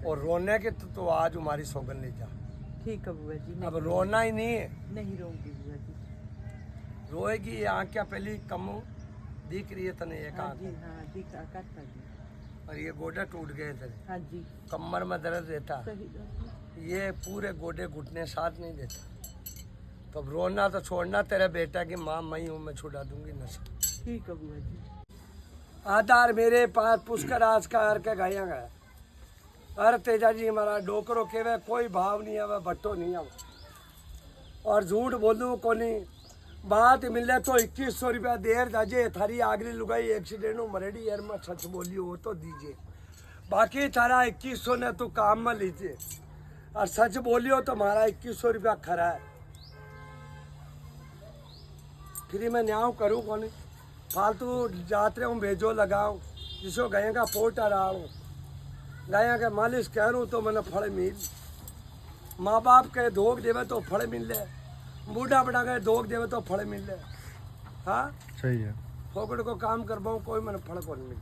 और रोने के तो आज हमारी सौगन ले जा। ठीक है बुआ जी। अब रोना ही नहीं है। नहीं रोऊंगी बुआ जी। रोएगी ये आँख क्या पहली कम दिख रही है तने एक हाँ आँख जी, हाँ दिखा करता जी। और ये गोडे टूट गए थे, हाँ जी कमर में दर्द रहता, सही बात है। ये पूरे गोडे घुटने साथ नहीं देते। तो अब रोना तो छोड़ना, तेरे बेटा की माँ मैं हूँ, मैं छुड़ा दूंगी नशा। ठीक है बुआ जी। आधार मेरे पास पुष्कर आज का के गाया गया। अरे तेजा जी हमारा डोकरो के वे कोई भाव नहीं है, वह भट्टो नहीं है। और झूठ बोलूं को नहीं बात मिले तो 2100 रुपया देर जाजे। थारी आगरी लुगाई एक्सीडेंट मरेडी यार मैं सच बोली हो तो दीजिए, बाकी थारा 2100 ने तो काम में लीजिए। और सच बोली हो तो हमारा 2100 रुपया खरा है। फिर मैं न्याय करूँ कौन, फालतू जाते हूँ भेजो लगाऊँ जिसको गए का पोट हराऊँ, गाया के मालिश करूँ तो मैंने फल मिल। माँ बाप के धोख देवे तो फल मिल ले, बूढ़ा बड़ा के धोख देवे तो फल मिल ले। हाँ सही है। फोकड़ को काम कर पाऊँ कोई मैंने फल कौन मिल।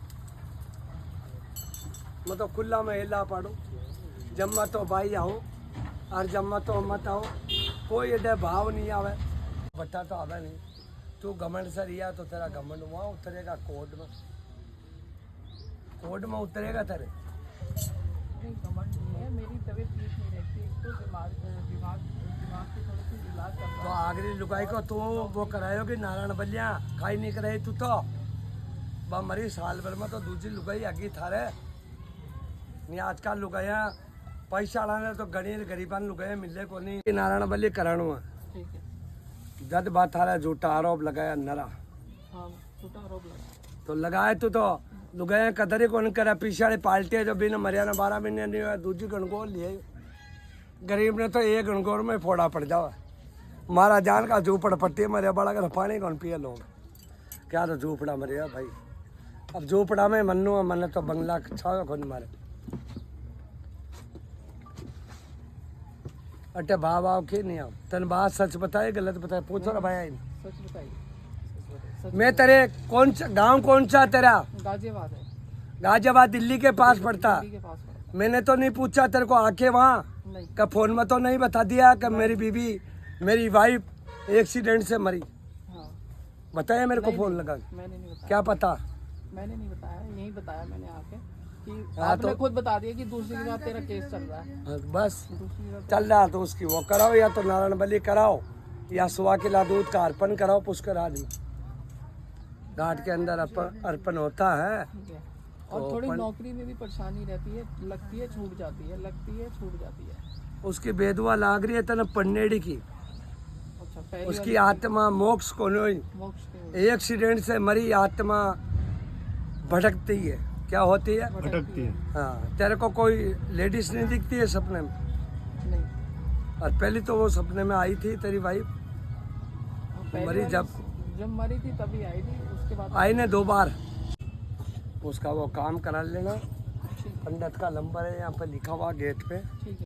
मैं तो खुला में हिला पाड़ू, जम्मा तो भाई आओ और जम्मा तो मत आओ, कोई एडे भाव नहीं आवे। बट्टा तो आवे नहीं, तू घमंड से रिया तो तेरा घमंड वहाँ उतरेगा कोड में उतरेगा तेरे। नहीं घमंड नहीं है, मेरी तबीयत ठीक नहीं रहती। एक तो दिमाग की थोड़ी सी इलाज कर तो आगरी लुगाई को तू वो करायोगी नारायण बलिया खाई नहीं कराई तू तो बा मरी साल भर में तो दूसरी लुगाई आगे थारे नहीं। आजकल लुगाया पैसा लाने तो गरीबान लुगाया मिले को नहीं। नारायण बलि कराणु है। ठीक है। जद बात थारा झूठा आरोप लगाया नरा। हाँ झूठा आरोप लगा तो लगाए तू तो लुगाया कदर ही कौन करा। पीछे वाली पाल्टी है जो बिना मरिया ने 12 महीने नहीं हुआ, दूसरी गणगोर लिए गरीब ने तो एक गणगोर में फोड़ा पड़ जाओ। मारा जान का झूपड़ पट्टी मरिया बड़ा कर पानी कौन पिए लोग, क्या तो झूपड़ा मरिया भाई। अब झूपड़ा में मन्नू मन तो बंगला छाओ कौन मारे। अटे भाव आओ की नहीं आओ, तन बात सच बताए गलत बताए पूछो ना भाई। सच बताइए। मैं तेरे कौन सा गाँव कौन सा तेरा? गाजियाबाद है। गाजियाबाद दिल्ली के पास पड़ता। दिल्ली के पास पड़ता। मैंने तो नहीं पूछा तेरे को आके वहाँ नहीं का फोन में तो नहीं बता दिया कि मेरी बीबी मेरी वाइफ एक्सीडेंट से मरी? हाँ बताया मेरे को नहीं, फोन नहीं, लगा? मैंने नहीं बताया। क्या पता? मैंने नहीं बताया, यही बताया मैंने आके कि हाँ, आपने तो- खुद बता दिया कि दूसरी के साथ तेरा केस चल रहा है। हाँ, बस दूसरी के साथ चल रहा तो उसकी वो कराओ, या तो नारायण बलि कराओ या सुहा किला दूध का अर्पण कराओ पुष्कर आज में। घाट के अंदर अर्पण होता है। ठीक है। और तो थोड़ी नौकरी में भी परेशानी रहती है, लगती है छूट जाती है, लगती है छूट जाती है। उसकी बेदुआ लाग रही है तना पन्नेड़ी की, अच्छा पहली उसकी आत्मा मोक्ष को नहीं। मोक्ष के एक्सीडेंट से मरी आत्मा भटकती है। क्या होती है? भटकती है। हाँ, तेरे को कोई लेडीज नहीं दिखती है सपने में? नहीं। और पहली तो वो सपने में आई थी तेरी वाइफ, पहली मरी वाली जब मरी थी तभी आई थी, उसके बाद आई ने 2 बार। उसका वो काम करा लेना। ठीक पंडित का नंबर है यहाँ पे लिखा हुआ गेट पे। ठीक है।